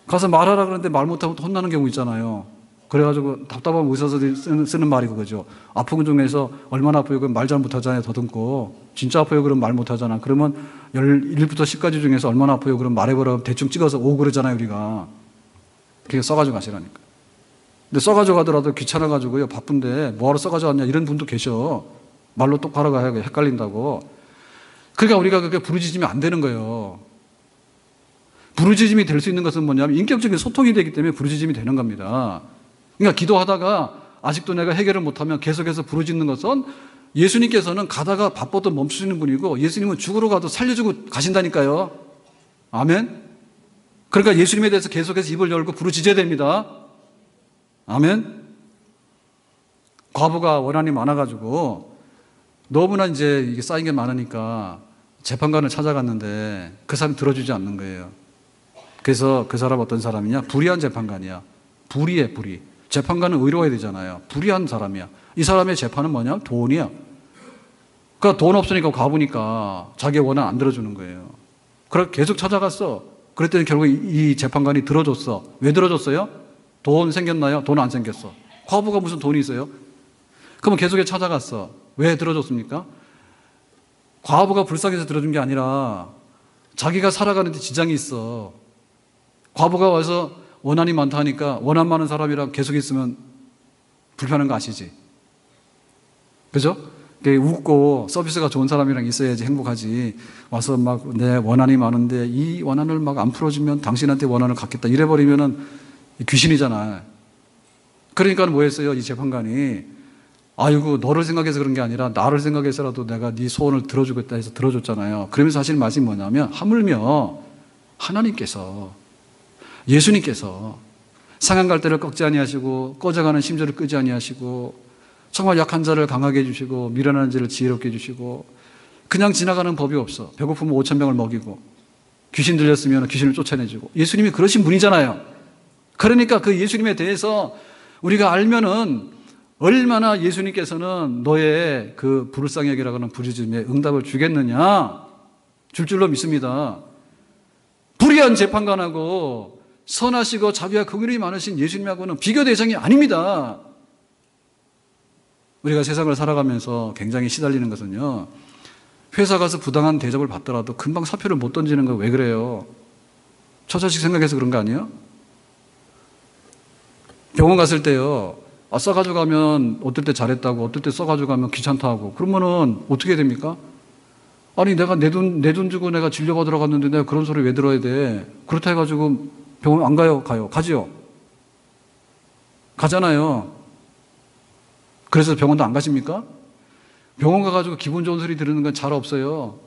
가서 말하라 그러는데 말 못하면 또 혼나는 경우 있잖아요. 그래가지고 답답한 의사들이 쓰는 말이 그거죠. 아픈 중에서 얼마나 아파요? 그럼 말 잘 못하잖아요. 더듬고. 진짜 아파요? 그럼 말 못하잖아. 그러면 1부터 10까지 중에서 얼마나 아파요? 그럼 말해보라. 대충 찍어서 5 그러잖아요, 우리가. 그게 써가지고 가시라니까. 근데 써가지고 가더라도 귀찮아가지고요, 바쁜데 뭐하러 써가지고 왔냐 이런 분도 계셔. 말로 똑바로 가야 헷갈린다고. 그러니까 우리가 그렇게 부르짖으면 안 되는 거예요. 부르짖음이 될 수 있는 것은 뭐냐면 인격적인 소통이 되기 때문에 부르짖음이 되는 겁니다. 그러니까 기도하다가 아직도 내가 해결을 못하면 계속해서 부르짖는 것은 예수님께서는 가다가 바빠도 멈추시는 분이고 예수님은 죽으러 가도 살려주고 가신다니까요. 아멘. 그러니까 예수님에 대해서 계속해서 입을 열고 부르짖어야 됩니다. 아멘. 과부가 원한이 많아가지고 너무나 이제 이게 쌓인 게 많으니까 재판관을 찾아갔는데 그 사람이 들어주지 않는 거예요. 그래서 그 사람 어떤 사람이냐? 불의한 재판관이야. 불의해, 불의. 재판관은 의로워야 되잖아요. 불의한 사람이야. 이 사람의 재판은 뭐냐? 돈이야. 그러니까 돈 없으니까 과부니까 자기 원한 안 들어주는 거예요. 그래서 계속 찾아갔어. 그랬더니 결국 이 재판관이 들어줬어. 왜 들어줬어요? 돈 생겼나요? 돈 안 생겼어. 과부가 무슨 돈이 있어요? 그러면 계속 찾아갔어. 왜 들어줬습니까? 과부가 불쌍해서 들어준 게 아니라 자기가 살아가는데 지장이 있어. 과부가 와서 원한이 많다 하니까 원한 많은 사람이랑 계속 있으면 불편한 거 아시지? 그죠? 웃고 서비스가 좋은 사람이랑 있어야지 행복하지. 와서 막 내 원한이 많은데 이 원한을 막 안 풀어주면 당신한테 원한을 갖겠다. 이래버리면은 귀신이잖아. 그러니까 뭐 했어요? 이 재판관이. 아이고, 너를 생각해서 그런 게 아니라 나를 생각해서라도 내가 네 소원을 들어주겠다 해서 들어줬잖아요. 그러면서 하시는 말씀이 뭐냐면, 하물며 하나님께서, 예수님께서 상한 갈대를 꺾지 아니하시고 꺼져가는 심지를 끄지 아니하시고 정말 약한 자를 강하게 해주시고 미련한 자를 지혜롭게 해주시고 그냥 지나가는 법이 없어. 배고프면 5,000명을 먹이고 귀신 들렸으면 귀신을 쫓아내주고 예수님이 그러신 분이잖아요. 그러니까 그 예수님에 대해서 우리가 알면은 얼마나 예수님께서는 너의 그 불쌍하게라고 하는 부르짖음에 응답을 주겠느냐 줄 줄로 믿습니다. 불의한 재판관하고 선하시고 자비와 긍휼이 많으신 예수님하고는 비교 대상이 아닙니다. 우리가 세상을 살아가면서 굉장히 시달리는 것은요, 회사 가서 부당한 대접을 받더라도 금방 사표를 못 던지는 거 왜 그래요? 처자식 생각해서 그런 거 아니에요? 병원 갔을 때요, 써가지고 가면 어떨 때 잘했다고, 어떨 때 써가지고 가면 귀찮다고, 그러면은 어떻게 됩니까? 아니, 내가 내 돈 주고 내가 진료받으러 갔는데 내가 그런 소리 왜 들어야 돼? 그렇다 해가지고 병원 안 가요? 가요? 가지요? 가잖아요. 그래서 병원도 안 가십니까? 병원 가가지고 기분 좋은 소리 들으는 건 잘 없어요.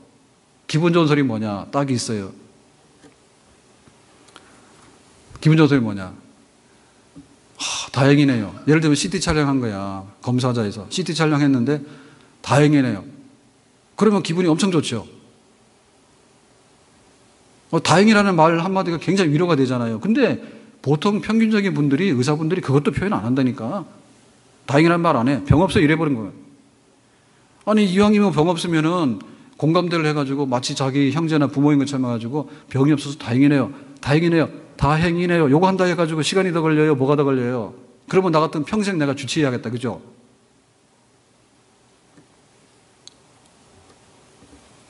기분 좋은 소리 뭐냐? 딱이 있어요. 기분 좋은 소리 뭐냐? 다행이네요. 예를 들면 CT 촬영한 거야. 검사자에서. CT 촬영했는데 다행이네요. 그러면 기분이 엄청 좋죠. 다행이라는 말 한마디가 굉장히 위로가 되잖아요. 근데 보통 평균적인 분들이, 의사분들이 그것도 표현 안 한다니까. 다행이라는 말 안 해. 병 없어 이래버린 거예요. 아니, 이왕이면 병 없으면은 공감대를 해가지고 마치 자기 형제나 부모인 것처럼 해가지고 병이 없어서 다행이네요. 다행이네요. 다행이네요. 요거 한다 해가지고 시간이 더 걸려요? 뭐가 더 걸려요? 그러면 나 같으면 평생 내가 주치해야겠다. 그죠?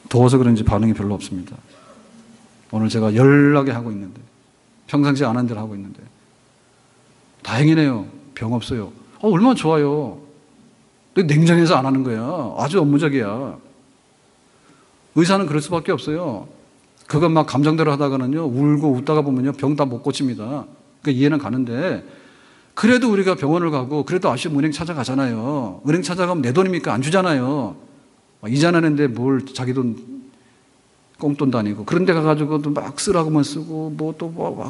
더워서 그런지 반응이 별로 없습니다. 오늘 제가 열나게 하고 있는데, 평상시 안 한 대로 하고 있는데, 다행이네요. 병 없어요. 얼마나 좋아요. 근데 냉정해서 안 하는 거야. 아주 업무적이야. 의사는 그럴 수밖에 없어요. 그건 막 감정대로 하다가는요, 울고 웃다가 보면요, 병 다 못 고칩니다. 그러니까 이해는 가는데, 그래도 우리가 병원을 가고, 그래도 아쉬운 은행 찾아가잖아요. 은행 찾아가면 내 돈입니까? 안 주잖아요. 이자나는데 뭘 자기 돈, 꽁돈도 아니고. 그런 데 가가지고 막 쓰라고만 쓰고,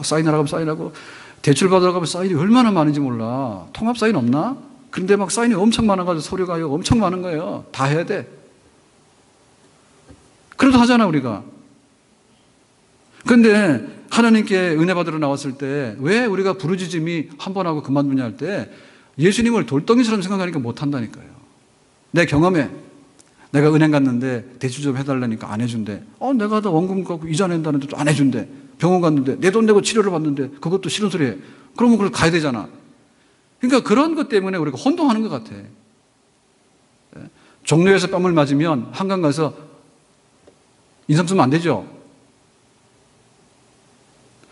사인하라고 하면 사인하고, 대출 받으러 가면 사인이 얼마나 많은지 몰라. 통합 사인 없나? 그런데 막 사인이 엄청 많아가지고 서류가 엄청 많은 거예요. 다 해야 돼. 그래도 하잖아, 우리가. 그런데 하나님께 은혜 받으러 나왔을 때 왜 우리가 부르짖음이 한 번 하고 그만두냐 할 때 예수님을 돌덩이처럼 생각하니까 못 한다니까요. 내 경험에 내가 은행 갔는데 대출 좀 해달라니까 안 해준대. 내가 다 원금 갖고 이자 낸다는데 또 안 해준대. 병원 갔는데 내 돈 내고 치료를 받는데 그것도 싫은 소리 해. 그러면 그걸 가야 되잖아. 그러니까 그런 것 때문에 우리가 혼동하는 것 같아. 종로에서 뺨을 맞으면 한강 가서 인상 쓰면 안 되죠.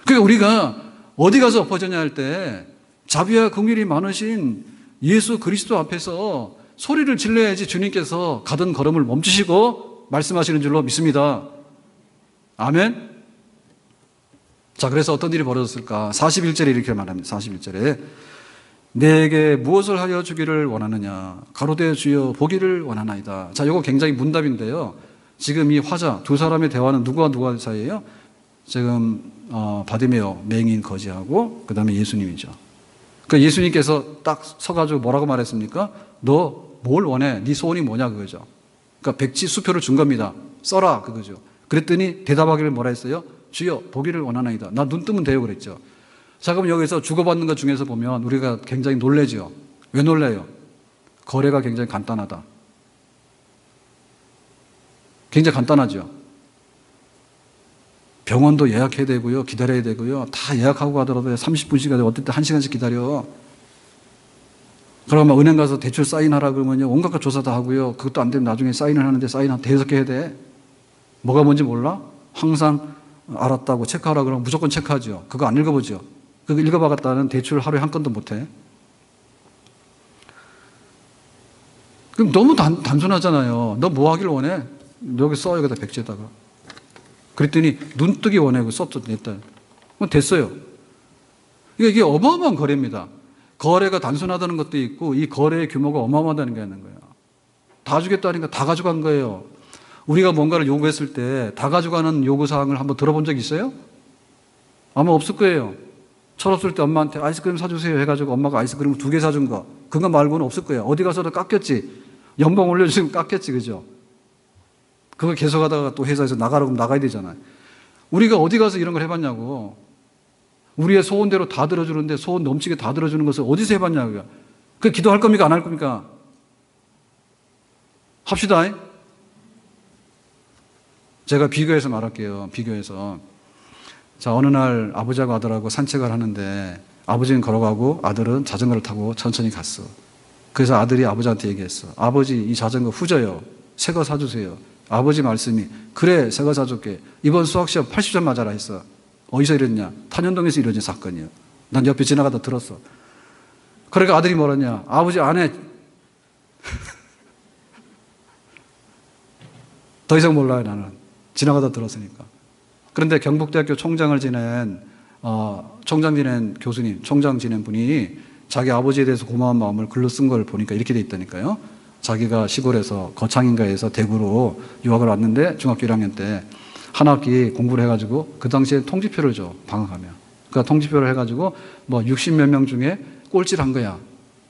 그러니까 우리가 어디 가서 엎어졌냐 할 때 자비와 긍휼이 많으신 예수 그리스도 앞에서 소리를 질러야지 주님께서 가던 걸음을 멈추시고 말씀하시는 줄로 믿습니다. 아멘. 자, 그래서 어떤 일이 벌어졌을까? 41절에 이렇게 말합니다. 41절에 내게 무엇을 하여 주기를 원하느냐? 가로되 주여 보기를 원하나이다. 자, 이거 굉장히 문답인데요. 지금 이 화자 두 사람의 대화는 누구와 누구 사이예요? 지금 바디메오 맹인 거지하고 그 다음에 예수님이죠. 그러니까 예수님께서 딱 서가지고 뭐라고 말했습니까? 너 뭘 원해? 네 소원이 뭐냐 그거죠. 그러니까 백지 수표를 준 겁니다. 써라 그거죠. 그랬더니 대답하기를 뭐라 했어요? 주여 보기를 원하나이다. 나 눈 뜨면 돼요 그랬죠. 자, 그럼 여기서 주고받는 것 중에서 보면 우리가 굉장히 놀라죠. 왜 놀라요? 거래가 굉장히 간단하다. 굉장히 간단하죠. 병원도 예약해야 되고요. 기다려야 되고요. 다 예약하고 가더라도 30분씩 어떨 때 1시간씩 기다려. 그러면 은행 가서 대출 사인하라 그러면요. 온갖 거 조사 다 하고요. 그것도 안 되면 나중에 사인을 하는데 사인 한 대여섯 개 해야 돼. 뭐가 뭔지 몰라? 항상 알았다고 체크하라 그러면 무조건 체크하죠. 그거 안 읽어보죠. 그거 읽어봐갔다는 대출 하루에 한 건도 못 해. 그럼 너무 단순하잖아요. 너 뭐 하길 원해? 여기 써, 여기다 백지에다가. 그랬더니 눈뜨기 원해. 썼죠, 냈다. 그럼 됐어요. 이게 어마어마한 거래입니다. 거래가 단순하다는 것도 있고 이 거래의 규모가 어마어마하다는 게 있는 거예요. 다 주겠다니까 다 가져간 거예요. 우리가 뭔가를 요구했을 때 다 가져가는 요구사항을 한번 들어본 적 있어요? 아마 없을 거예요. 철없을 때 엄마한테 아이스크림 사주세요 해가지고 엄마가 아이스크림 2개 사준 거. 그거 말고는 없을 거예요. 어디 가서도 깎였지. 연봉 올려주시면 깎였지. 그죠? 그거 계속 하다가 또 회사에서 나가라고 하면 나가야 되잖아요. 우리가 어디 가서 이런 걸 해봤냐고. 우리의 소원대로 다 들어주는데 소원 넘치게 다 들어주는 것을 어디서 해봤냐고요. 그 기도할 겁니까? 안 할 겁니까? 합시다. 제가 비교해서 말할게요. 비교해서. 자, 어느 날 아버지하고 아들하고 산책을 하는데 아버지는 걸어가고 아들은 자전거를 타고 천천히 갔어. 그래서 아들이 아버지한테 얘기했어. 아버지, 이 자전거 후져요. 새 거 사주세요. 아버지 말씀이 그래, 새 거 사줄게. 이번 수학시험 80점 맞아라 했어. 어디서 이랬냐? 탄현동에서 이루어진 사건이에요. 난 옆에 지나가다 들었어. 그러니까 아들이 뭐랬냐? 아버지 안 해. 더 이상 몰라요, 나는. 지나가다 들었으니까. 그런데 경북대학교 총장 지낸 교수님, 총장 지낸 분이 자기 아버지에 대해서 고마운 마음을 글로 쓴 걸 보니까 이렇게 돼 있다니까요. 자기가 시골에서 거창인가에서 대구로 유학을 왔는데 중학교 1학년 때 한 학기 공부를 해가지고 그 당시에 통지표를 줘, 방학하면. 그러니까 통지표를 해가지고 뭐 60몇 명 중에 꼴찌를 한 거야.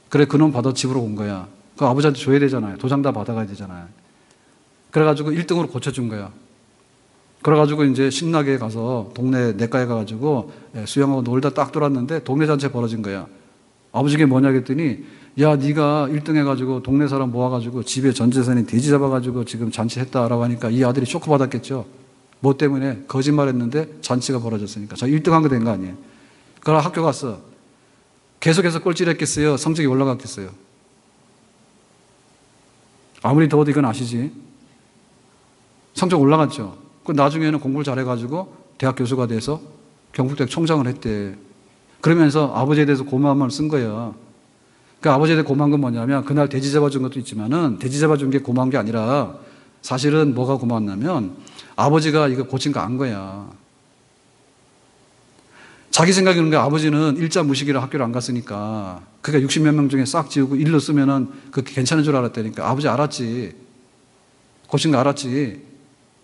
그래, 그놈 받아 집으로 온 거야. 그 아버지한테 줘야 되잖아요. 도장 다 받아가야 되잖아요. 그래가지고 1등으로 고쳐준 거야. 그래가지고 이제 신나게 가서 동네 내과에 가가지고 수영하고 놀다 딱 돌았는데 동네 잔치 벌어진 거야. 아버지가 뭐냐 했더니 야, 네가 1등 해가지고 동네 사람 모아가지고 집에 전 재산이 돼지 잡아가지고 지금 잔치했다라고 하니까 이 아들이 쇼크 받았겠죠. 뭐 때문에? 거짓말했는데 잔치가 벌어졌으니까. 저 1등 한 거 된 거 아니에요. 그러나 학교 갔어. 계속해서 꼴찌를 했겠어요? 성적이 올라갔겠어요? 아무리 더워도 이건 아시지? 성적 올라갔죠. 그 나중에는 공부를 잘해가지고 대학 교수가 돼서 경북대학 총장을 했대. 그러면서 아버지에 대해서 고마운 마음을 쓴 거예요. 그 아버지에 대해 고마운 건 뭐냐면 그날 돼지 잡아준 것도 있지만은 돼지 잡아준 게 고마운 게 아니라 사실은 뭐가 고마웠냐면 아버지가 이거 고친 거 안 거야. 자기 생각에는 게 아버지는 일자 무식이라 학교를 안 갔으니까 그러니까 60몇 명 중에 싹 지우고 일로 쓰면은 그게 괜찮은 줄 알았다니까. 아버지 알았지. 고친 거 알았지.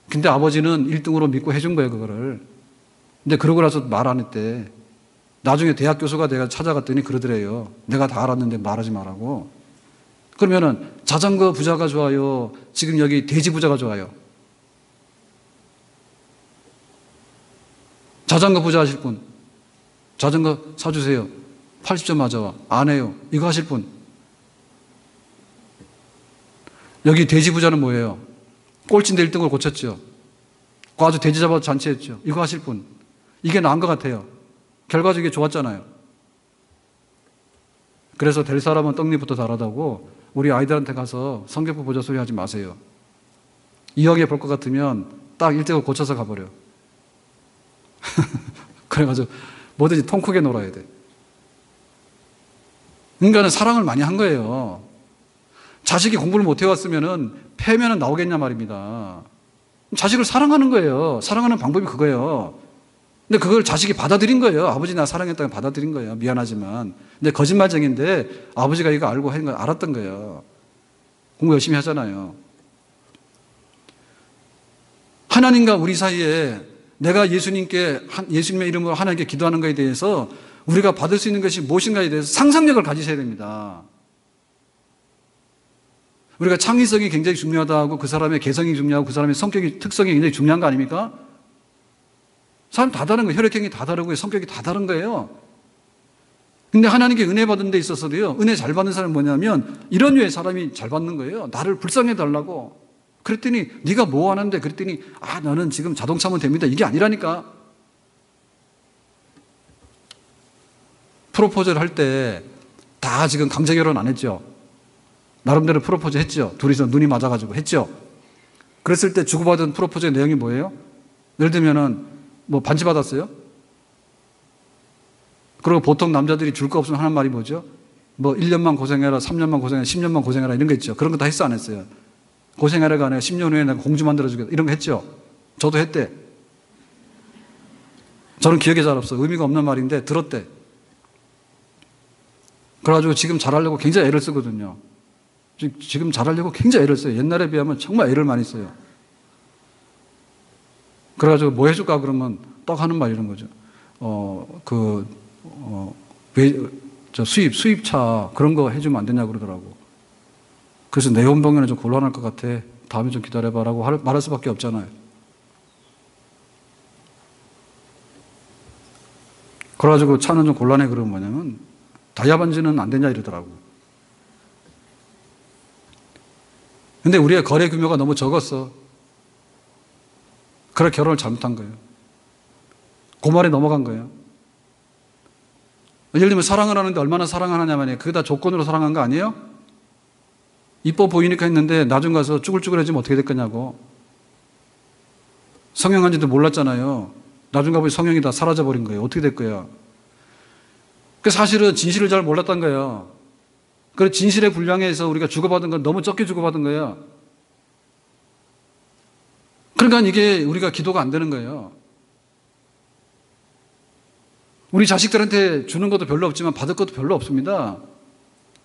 근데 아버지는 1등으로 믿고 해준 거예요, 그거를. 근데 그러고 나서 말 안 했대. 나중에 대학 교수가 내가 찾아갔더니 그러더래요. 내가 다 알았는데 말하지 말라고. 그러면은 자전거 부자가 좋아요? 지금 여기 돼지 부자가 좋아요? 자전거 부자 하실 분. 자전거 사주세요. 80점 맞아와. 안 해요. 이거 하실 분. 여기 돼지 부자는 뭐예요? 꼴찌인데 1등을 고쳤죠. 아주 돼지 잡아서 잔치했죠. 이거 하실 분. 이게 나은 것 같아요. 결과적으로 이게 좋았잖아요. 그래서 될 사람은 떡잎부터 다르다고 우리 아이들한테 가서 성격부 보자 소리 하지 마세요. 2학기에 볼 것 같으면 딱 1등을 고쳐서 가버려. 그래가지고 뭐든지 통 크게 놀아야 돼. 인간은 사랑을 많이 한 거예요. 자식이 공부를 못 해왔으면은 패면은 나오겠냐 말입니다. 자식을 사랑하는 거예요. 사랑하는 방법이 그거예요. 근데 그걸 자식이 받아들인 거예요. 아버지 나 사랑했다고 받아들인 거예요. 미안하지만. 근데 거짓말쟁인데 아버지가 이거 알고 한 걸 알았던 거예요. 공부 열심히 하잖아요. 하나님과 우리 사이에 내가 예수님의 이름으로 하나님께 기도하는 것에 대해서 우리가 받을 수 있는 것이 무엇인가에 대해서 상상력을 가지셔야 됩니다. 우리가 창의성이 굉장히 중요하다고 그 사람의 개성이 중요하고 그 사람의 성격이 특성이 굉장히 중요한 거 아닙니까? 사람 다 다른 거예요. 혈액형이 다 다르고 성격이 다 다른 거예요. 근데 하나님께 은혜 받은 데 있어서도요. 은혜 잘 받는 사람은 뭐냐면 이런 류의 사람이 잘 받는 거예요. 나를 불쌍해 달라고. 그랬더니 네가 뭐 하는데 그랬더니 나는 지금 자동차면 됩니다. 이게 아니라니까. 프로포즈를 할 때 다 지금 강제 결혼 안 했죠. 나름대로 프로포즈 했죠. 둘이서 눈이 맞아가지고 했죠. 그랬을 때 주고받은 프로포즈의 내용이 뭐예요? 예를 들면은 뭐 반지 받았어요? 그리고 보통 남자들이 줄 거 없으면 하는 말이 뭐죠? 뭐 1년만 고생해라, 3년만 고생해라, 10년만 고생해라 이런 거 있죠. 그런 거 다 했어 안 했어요? 고생해라가 아니라 10년 후에 내가 공주 만들어주겠다 이런 거 했죠. 저도 했대. 저는 기억이 잘 없어. 의미가 없는 말인데 들었대. 그래가지고 지금 잘하려고 굉장히 애를 쓰거든요. 지금 잘하려고 굉장히 애를 써요. 옛날에 비하면 정말 애를 많이 써요. 그래가지고 뭐 해줄까 그러면 떡 하는 말 이런 거죠. 수입차 그런 거 해주면 안 되냐 그러더라고. 그래서 내 연봉에는 좀 곤란할 것 같아. 다음에 좀 기다려봐라고 말할 수밖에 없잖아요. 그래가지고 차는 좀 곤란해 그러면 뭐냐면 다이아 반지는 안 되냐 이러더라고. 근데 우리의 거래 규모가 너무 적었어. 그래 결혼을 잘못한 거예요. 그 말에 넘어간 거예요. 예를 들면 사랑을 하는데 얼마나 사랑하느냐 말이에요. 그게 다 조건으로 사랑한 거 아니에요? 이뻐 보이니까 했는데 나중 가서 쭈글쭈글해지면 어떻게 될 거냐고. 성형한지도 몰랐잖아요. 나중 가보니 성형이 다 사라져버린 거예요. 어떻게 될 거야? 그 사실은 진실을 잘 몰랐던 거예요. 그 진실의 분량에서 우리가 주고받은 건 너무 적게 주고받은 거예요. 그러니까 이게 우리가 기도가 안 되는 거예요. 우리 자식들한테 주는 것도 별로 없지만 받을 것도 별로 없습니다.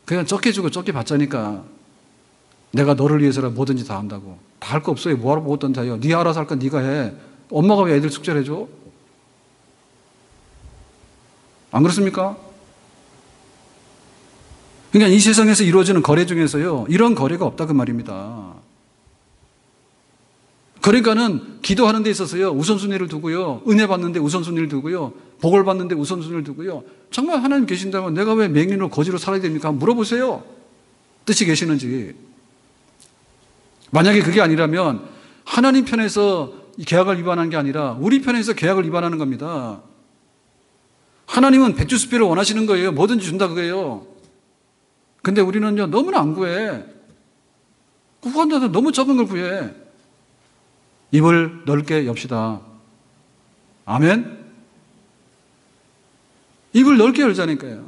그냥 적게 주고 적게 받자니까. 내가 너를 위해서라 뭐든지 다 한다고. 다 할 거 없어요. 뭐하러 뭐든 다 해요. 네 알아서 할 건 네가 해. 엄마가 왜 애들 숙제를 해줘? 안 그렇습니까? 그러니까 이 세상에서 이루어지는 거래 중에서요. 이런 거래가 없다 그 말입니다. 그러니까는 기도하는 데 있어서요. 우선순위를 두고요. 은혜 받는 데 우선순위를 두고요. 복을 받는 데 우선순위를 두고요. 정말 하나님 계신다면 내가 왜 맹인으로 거지로 살아야 됩니까? 한번 물어보세요. 뜻이 계시는지. 만약에 그게 아니라면 하나님 편에서 이 계약을 위반한 게 아니라 우리 편에서 계약을 위반하는 겁니다. 하나님은 백주수표를 원하시는 거예요. 뭐든지 준다 그거예요. 근데 우리는요. 너무나 안 구해. 구한다도 너무 적은 걸 구해. 입을 넓게 엽시다. 아멘? 입을 넓게 열자니까요.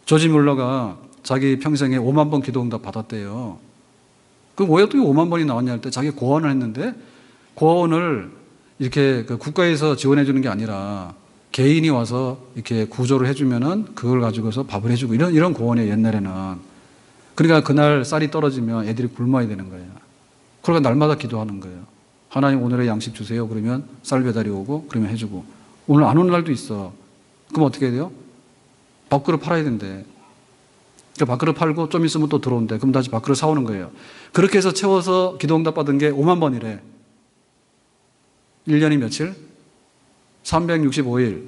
조지 뮬러가 자기 평생에 5만 번 기도 응답 받았대요. 그럼 왜 어떻게 5만 번이 나왔냐 할 때 자기 고아원을 했는데 고아원을 이렇게 그 국가에서 지원해 주는 게 아니라 개인이 와서 이렇게 구조를 해주면은 그걸 가지고서 밥을 해주고 이런 고아원이에요, 옛날에는. 그러니까 그날 쌀이 떨어지면 애들이 굶어야 되는 거예요. 그러니까 날마다 기도하는 거예요. 하나님 오늘의 양식 주세요. 그러면 쌀 배달이 오고 그러면 해주고. 오늘 안 오는 날도 있어. 그럼 어떻게 해야 돼요? 밥그릇 팔아야 된대. 그러니까 밥그릇 팔고 좀 있으면 또 들어온대. 그럼 다시 밥그릇 사오는 거예요. 그렇게 해서 채워서 기도응답 받은 게 5만 번이래. 1년이 며칠? 365일.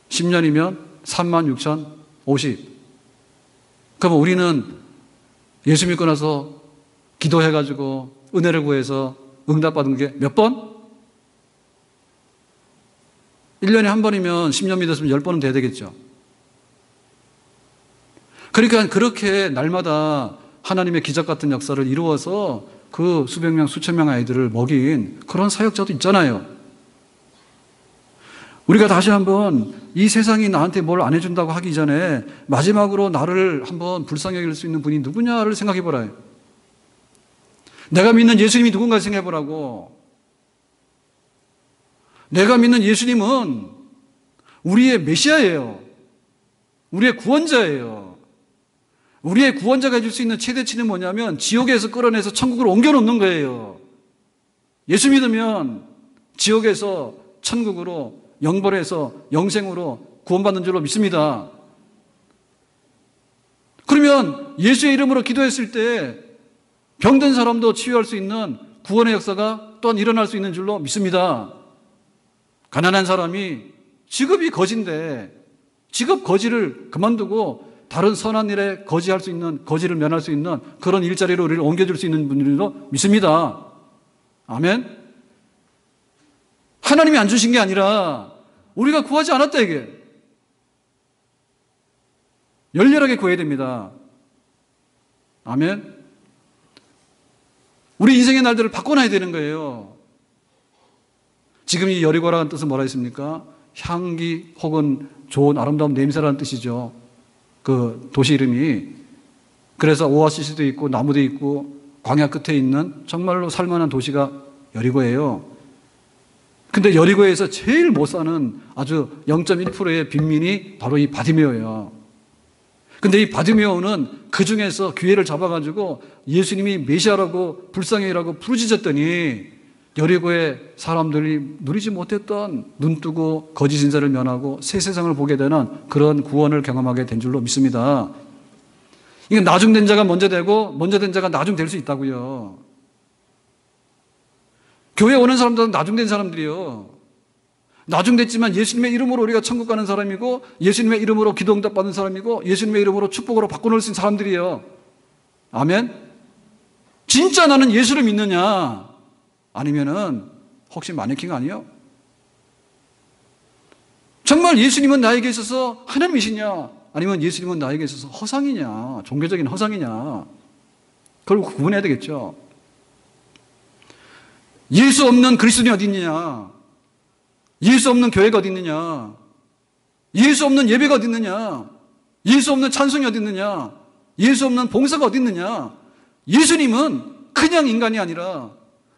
10년이면 36,050. 그럼 우리는 예수 믿고 나서 기도해가지고 은혜를 구해서 응답받은 게 몇 번? 1년에 한 번이면 10년 믿었으면 10번은 돼야 되겠죠. 그러니까 그렇게 날마다 하나님의 기적 같은 역사를 이루어서 그 수백 명, 수천 명 아이들을 먹인 그런 사역자도 있잖아요. 우리가 다시 한번 이 세상이 나한테 뭘 안 해준다고 하기 전에 마지막으로 나를 한번 불쌍히 여길 수 있는 분이 누구냐를 생각해 보라요. 내가 믿는 예수님이 누군가 생각해 보라고. 내가 믿는 예수님은 우리의 메시아예요. 우리의 구원자예요. 우리의 구원자가 해줄 수 있는 최대치는 뭐냐면 지옥에서 끌어내서 천국으로 옮겨놓는 거예요. 예수 믿으면 지옥에서 천국으로 영벌에서 영생으로 구원받는 줄로 믿습니다. 그러면 예수의 이름으로 기도했을 때 병든 사람도 치유할 수 있는 구원의 역사가 또한 일어날 수 있는 줄로 믿습니다. 가난한 사람이 직업이 거지인데 직업 거지를 그만두고 다른 선한 일에 거지할 수 있는, 거지를 면할 수 있는 그런 일자리로 우리를 옮겨줄 수 있는 분들로 믿습니다. 아멘? 하나님이 안 주신 게 아니라 우리가 구하지 않았다 이게. 열렬하게 구해야 됩니다. 아멘? 우리 인생의 날들을 바꿔놔야 되는 거예요. 지금 이 여리고라는 뜻은 뭐라 했습니까? 향기 혹은 좋은 아름다운 냄새라는 뜻이죠. 그 도시 이름이. 그래서 오아시스도 있고 나무도 있고 광야 끝에 있는 정말로 살만한 도시가 여리고예요. 근데 여리고에서 제일 못 사는 아주 0.1%의 빈민이 바로 이 바디메오예요. 근데 이 바디메오는 그 중에서 기회를 잡아가지고 예수님이 메시아라고 불쌍히라고 부르짖었더니 여리고의 사람들이 누리지 못했던 눈 뜨고 거짓 인사를 면하고 새 세상을 보게 되는 그런 구원을 경험하게 된 줄로 믿습니다. 이게 나중된 자가 먼저 되고 먼저 된 자가 나중될 수 있다고요. 교회 오는 사람들은 나중된 사람들이요. 나중됐지만 예수님의 이름으로 우리가 천국 가는 사람이고 예수님의 이름으로 기도 응답 받는 사람이고 예수님의 이름으로 축복으로 바꿔놓을 수 있는 사람들이에요. 아멘? 진짜 나는 예수를 믿느냐? 아니면은 혹시 마네킹 아니에요? 정말 예수님은 나에게 있어서 하나님이시냐? 아니면 예수님은 나에게 있어서 허상이냐? 종교적인 허상이냐? 그걸 구분해야 되겠죠. 예수 없는 그리스도인이 어디 있느냐? 예수 없는 교회가 어디 있느냐? 예수 없는 예배가 어디 있느냐? 예수 없는 찬송이 어디 있느냐? 예수 없는 봉사가 어디 있느냐? 예수님은 그냥 인간이 아니라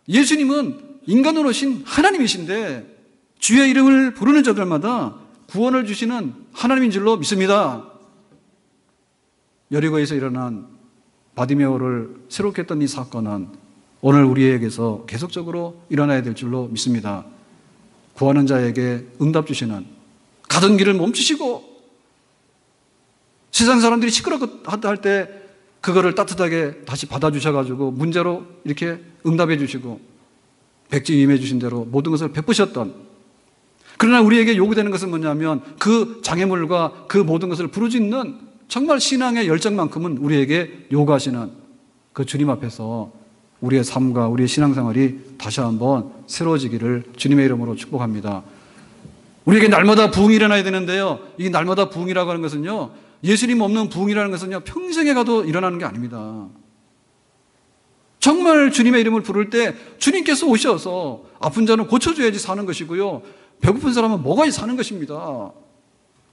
예수님은 인간으로 오신 하나님이신데 주의 이름을 부르는 자들마다 구원을 주시는 하나님인 줄로 믿습니다. 여리고에서 일어난 바디메오를 새롭게 했던 이 사건은 오늘 우리에게서 계속적으로 일어나야 될 줄로 믿습니다. 구하는 자에게 응답 주시는, 가던 길을 멈추시고 세상 사람들이 시끄럽다 할 때 그거를 따뜻하게 다시 받아주셔가지고 문제로 이렇게 응답해 주시고 백지 임해 주신 대로 모든 것을 베푸셨던, 그러나 우리에게 요구되는 것은 뭐냐면 그 장애물과 그 모든 것을 부르짖는 정말 신앙의 열정만큼은 우리에게 요구하시는 그 주님 앞에서 우리의 삶과 우리의 신앙생활이 다시 한번 새로워지기를 주님의 이름으로 축복합니다. 우리에게 날마다 부흥이 일어나야 되는데요, 이 날마다 부흥이라고 하는 것은요, 예수님 없는 부흥이라는 것은요 평생에 가도 일어나는 게 아닙니다. 정말 주님의 이름을 부를 때 주님께서 오셔서 아픈 자는 고쳐줘야지 사는 것이고요, 배고픈 사람은 먹어야지 사는 것입니다.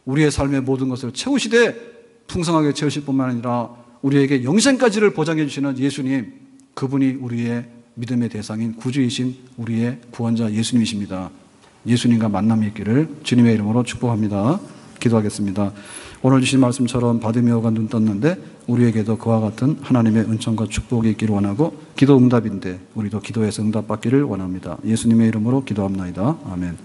우리의 삶의 모든 것을 채우시되 풍성하게 채우실 뿐만 아니라 우리에게 영생까지를 보장해 주시는 예수님, 그분이 우리의 믿음의 대상인 구주이신 우리의 구원자 예수님이십니다. 예수님과 만남이 있기를 주님의 이름으로 축복합니다. 기도하겠습니다. 오늘 주신 말씀처럼 바디메오가 눈 떴는데 우리에게도 그와 같은 하나님의 은총과 축복이 있기를 원하고, 기도 응답인데 우리도 기도해서 응답받기를 원합니다. 예수님의 이름으로 기도합나이다. 아멘.